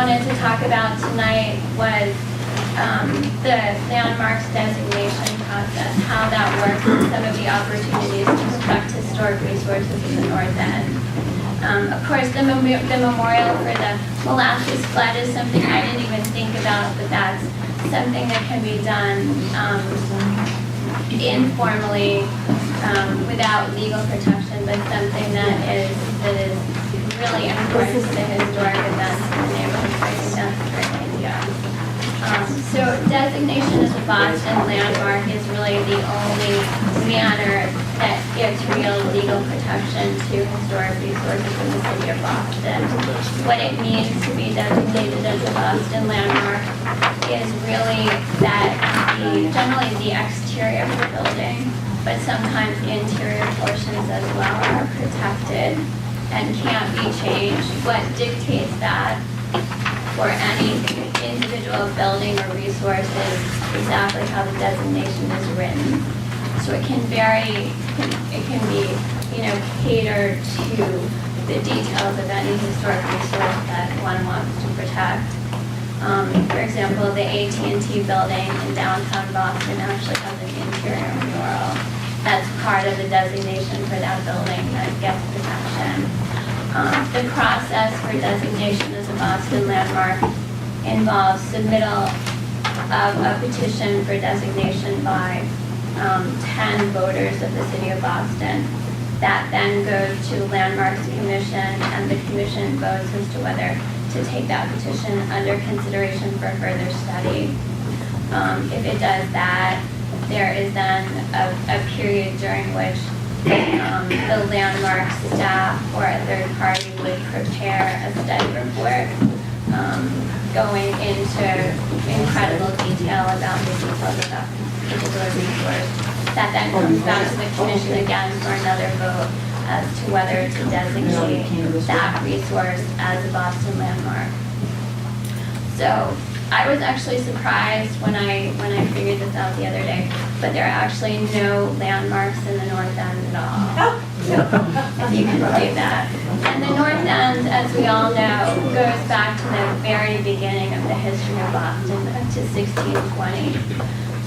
wanted to talk about tonight was the landmarks designation process, how that works, and some of the opportunities to protect historic resources in the North End. Of course, the memorial for the molasses flood is something I didn't even think about, but that's something that can be done informally without legal protection, but something that is really important to the historic events in the neighborhood. I think that's a great idea. So designation as a Boston landmark is really the only manner that gives real legal protection to historic resources in the city of Boston. What it means to be designated as a Boston landmark is really that generally the exterior of the building, but sometimes interior portions as well, are protected and can't be changed. What dictates that for any individual building or resource is exactly how the designation is written. So it can vary, it can be, catered to the details of any historic resource that one wants to protect. For example, the AT&T building in downtown Boston actually has an interior mural. That's part of the designation for that building that gets protection. The process for designation as a Boston landmark involves submittal of a petition for designation by 10 voters of the city of Boston. That then goes to the Landmarks Commission, and the commission votes as to whether to take that petition under consideration for further study. If it does that, there is then a period during which the landmark staff or a third party would prepare a study report going into incredible detail about the details of that particular resource. That then comes back to the commission again for another vote as to whether to designate that resource as a Boston landmark. So I was actually surprised when I figured this out the other day, but there are actually no landmarks in the North End at all. So if you can believe that. And the North End, as we all know, goes back to the very beginning of the history of Boston, up to 1620.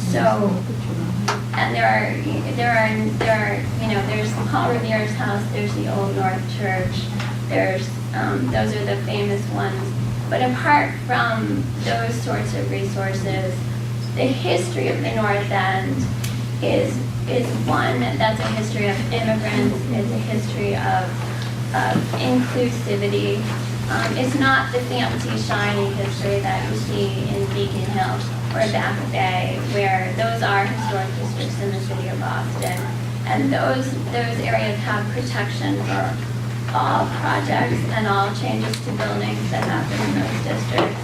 So, and there's Paul Revere's house, there's the Old North Church, there's those are the famous ones. But apart from those sorts of resources, the history of the North End is one that's a history of immigrants, is a history of inclusivity. It's not the fancy, shiny history that you see in Beacon Hill or Back Bay, where those are historic districts in the city of Boston. And those areas have protection for all projects and all changes to buildings that happen in those districts.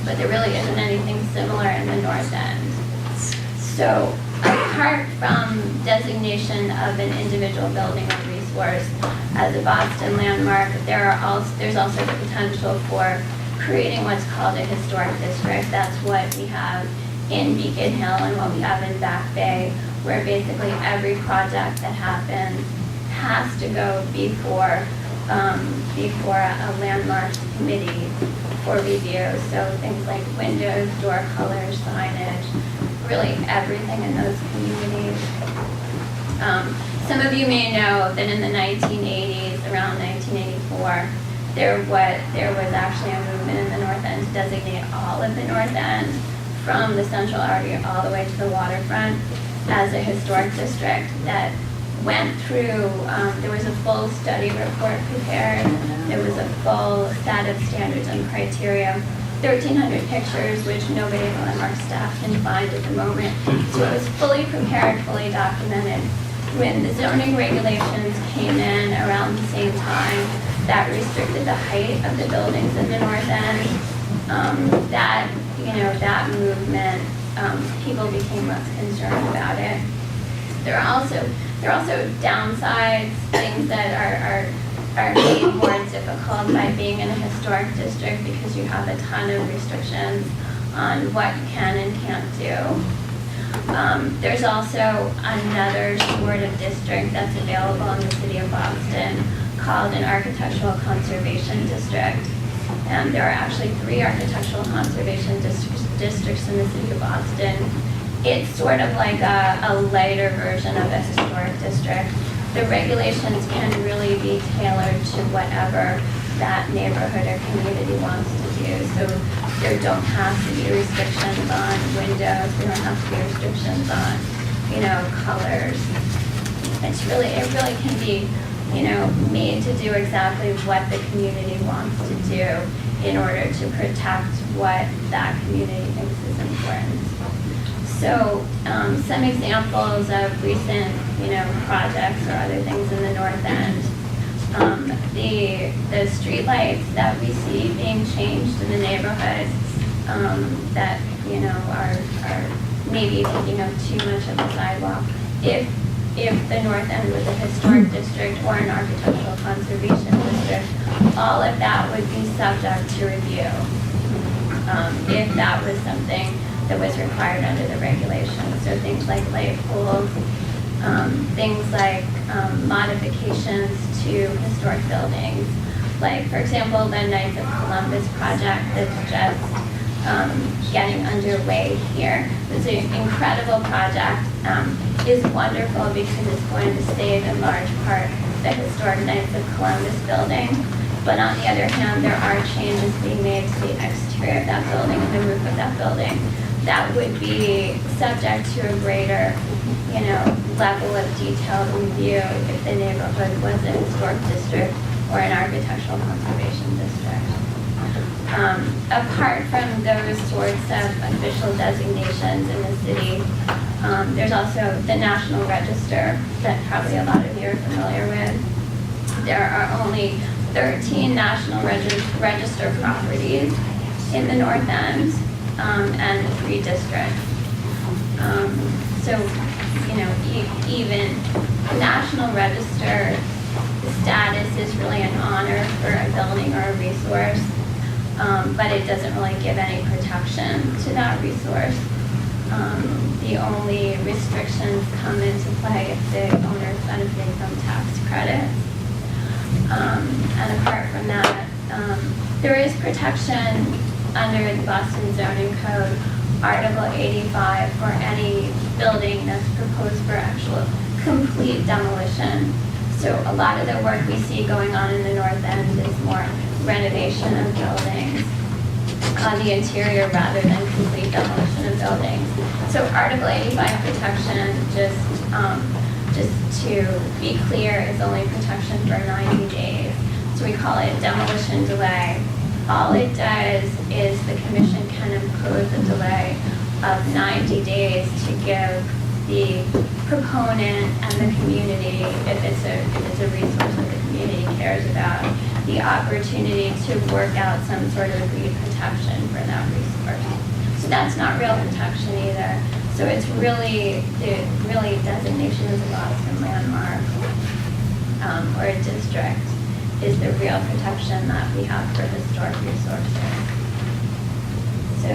But there really isn't anything similar in the North End. So apart from designation of an individual building or resource as a Boston landmark, there's also the potential for creating what's called a historic district. That's what we have in Beacon Hill and what we have in Back Bay, where basically every project that happens has to go before a landmarks committee for review. So things like windows, door colors, signage, really everything in those communities. Some of you may know that in the 1980s, around 1984, there was actually a movement in the North End to designate all of the North End from the central area all the way to the waterfront as a historic district that went through, there was a full study report prepared, there was a full set of standards and criteria, 1,300 pictures, which nobody at the landmark staff can find at the moment. So it was fully prepared, fully documented. When the zoning regulations came in around the same time, that restricted the height of the buildings in the North End. That movement, people became less concerned about it. There are also downsides, things that are made more difficult by being in a historic district because you have a ton of restrictions on what you can and can't do. There's also another sort of district that's available in the city of Boston called an architectural conservation district. and there are actually 3 architectural conservation districts in the city of Boston. It's sort of like a lighter version of a historic district. The regulations can really be tailored to whatever that neighborhood or community wants to do. So there don't have to be restrictions on windows, there don't have to be restrictions on, colors. It really can be, made to do exactly what the community wants to do in order to protect what that community thinks is important. So some examples of recent, projects or other things in the North End. The street lights that we see being changed in the neighborhoods that, are maybe taking up too much of the sidewalk. If the North End was a historic district or an architectural conservation district, all of that would be subject to review. If that was something that was required under the regulations. So things like light poles, things like modifications to historic buildings. Like, for example, the Knights of Columbus project that's just getting underway here. It's an incredible project. Is wonderful because it's going to save in large part the historic Knights of Columbus building. But on the other hand, there are changes being made to the exterior of that building and the roof of that building that would be subject to a greater, level of detailed review if the neighborhood was a historic district or an architectural conservation district. Apart from those sorts of official designations in the city, there's also the National Register that probably a lot of you are familiar with. There are only 13 National Register properties in the North End and 3 districts. So, even National Register status is really an honor for a building or a resource, but it doesn't really give any protection to that resource. The only restrictions come into play if the owner is benefiting from tax credits. And apart from that, there is protection under the Boston Zoning Code, Article 85, for any building that's proposed for actual complete demolition. So a lot of the work we see going on in the North End is more renovation of buildings on the interior rather than complete demolition of buildings. So Article 85 protection, just to be clear, is only protection for 90 days. So we call it demolition delay. All it does is the commission can impose a delay of 90 days to give the proponent and the community, if it's a resource that the community cares about, the opportunity to work out some sort of agreed protection for that resource. So that's not real protection either. So it's really designation as a Boston landmark or a district is the real protection that we have for historic resources. So,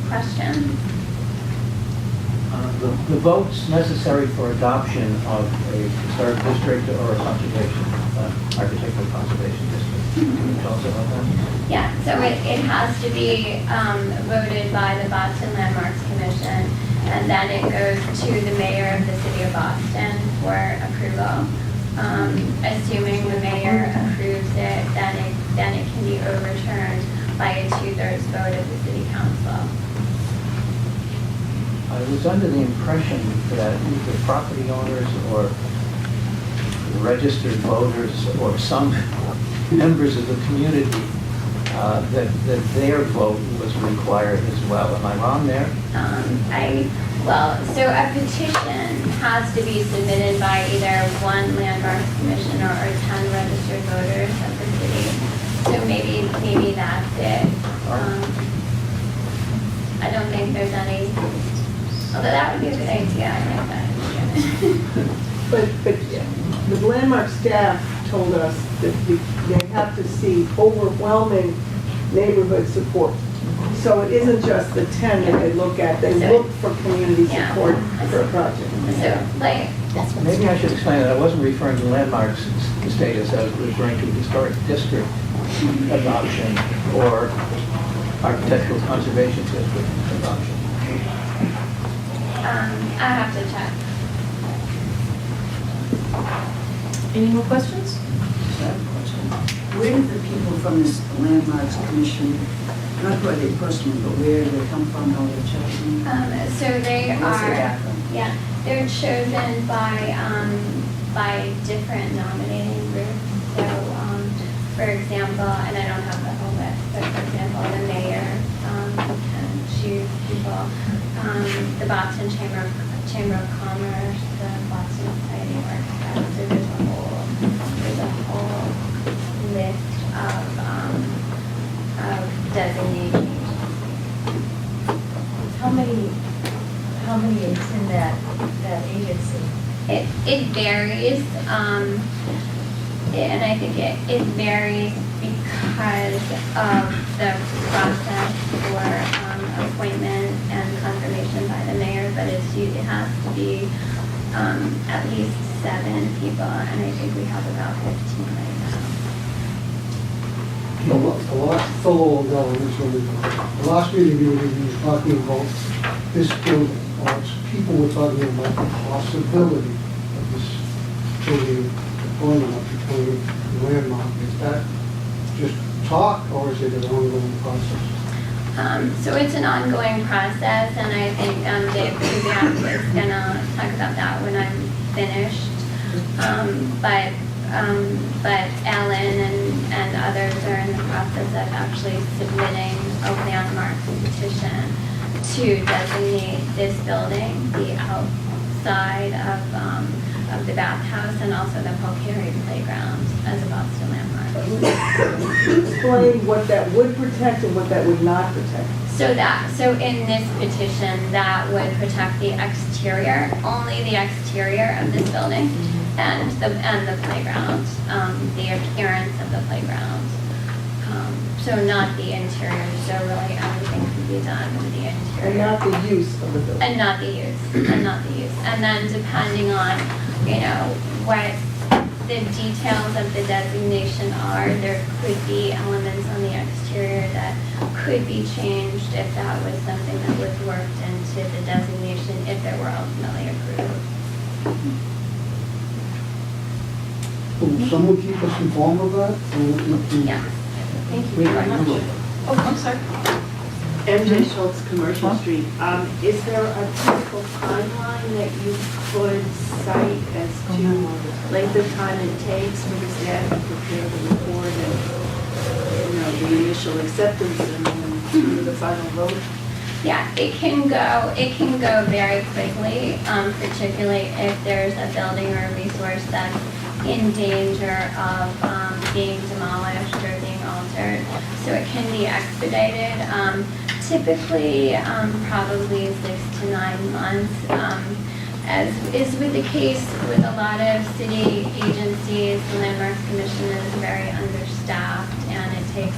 questions? The votes necessary for adoption of a historic district or a conservation, architectural conservation district. Can you tell us about that? Yeah, so it has to be voted by the Boston Landmarks Commission, and then it goes to the mayor of the city of Boston for approval. Assuming the mayor approves it, then it can be overturned by a 2/3 vote of the city council. I was under the impression that either property owners or registered voters or some members of the community, that their vote was required as well. Am I wrong there? So a petition has to be submitted by either one landmarks commissioner or 10 registered voters of the city. So maybe that's it. I don't think there's any, although that would be a good idea, I think that. But the landmark staff told us that they have to see overwhelming neighborhood support. So it isn't just the 10 that they look at, they look for community support for a project. So, Maybe I should explain that I wasn't referring to landmarks status, I was referring to historic district adoption or architectural conservation district adoption? I have to check. Any more questions? I have a question. Where did the people from this landmarks commission, not who are they personally, but where they come from, how they're chosen? So they What's their are, background? yeah, they're chosen by different nominating groups. So, for example, and I don't have the whole list, but for example, the mayor can choose people. The Boston Chamber of Commerce, the Boston Society of Architects. So there's a whole list of designated How many is in that agency? It varies, and I think it varies because of the process for appointment and confirmation by the mayor, but it has to be at least 7 people, and I think we have about 15 right now. The last fellow ago, the last meeting we were talking about this building, people were talking about the possibility of this building deployment of the landmark. Is that just talk, or is it an ongoing process? So it's an ongoing process, and I think Dave Kubiak is gonna talk about that when I'm finished. But Ellen and others are in the process of actually submitting a landmark petition to designate this building the outside of the bathhouse and also the Polcari playground as a Boston landmark. Explain what that would protect and what that would not protect. So in this petition, that would protect the exterior, only the exterior of this building, and the playground, the appearance of the playground. So not the interior. So really everything can be done with the interior. And not the use of the building. And not the use. And then depending on, what the details of the designation are, there could be elements on the exterior that could be changed if that was something that was worked into the designation if it were ultimately approved. Will someone keep us informed of that? Yeah. Thank you very much. Oh, I'm sorry. MJ Schultz, Commercial Street. Is there a typical timeline that you could cite as to length of time it takes for the staff to prepare the report and, the initial acceptance and then the final vote? Yeah, it can go very quickly, particularly if there's a building or a resource that's in danger of being demolished or being altered. So it can be expedited. Typically, probably 6 to 9 months. As is with the case with a lot of city agencies, the Landmarks Commission is very understaffed, and it takes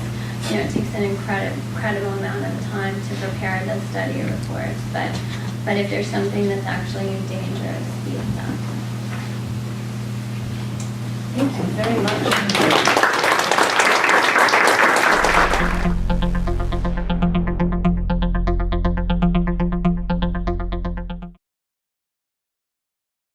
an incredible amount of time to prepare the study reports. But if there's something that's actually in danger, it speeds up. Thank you very much.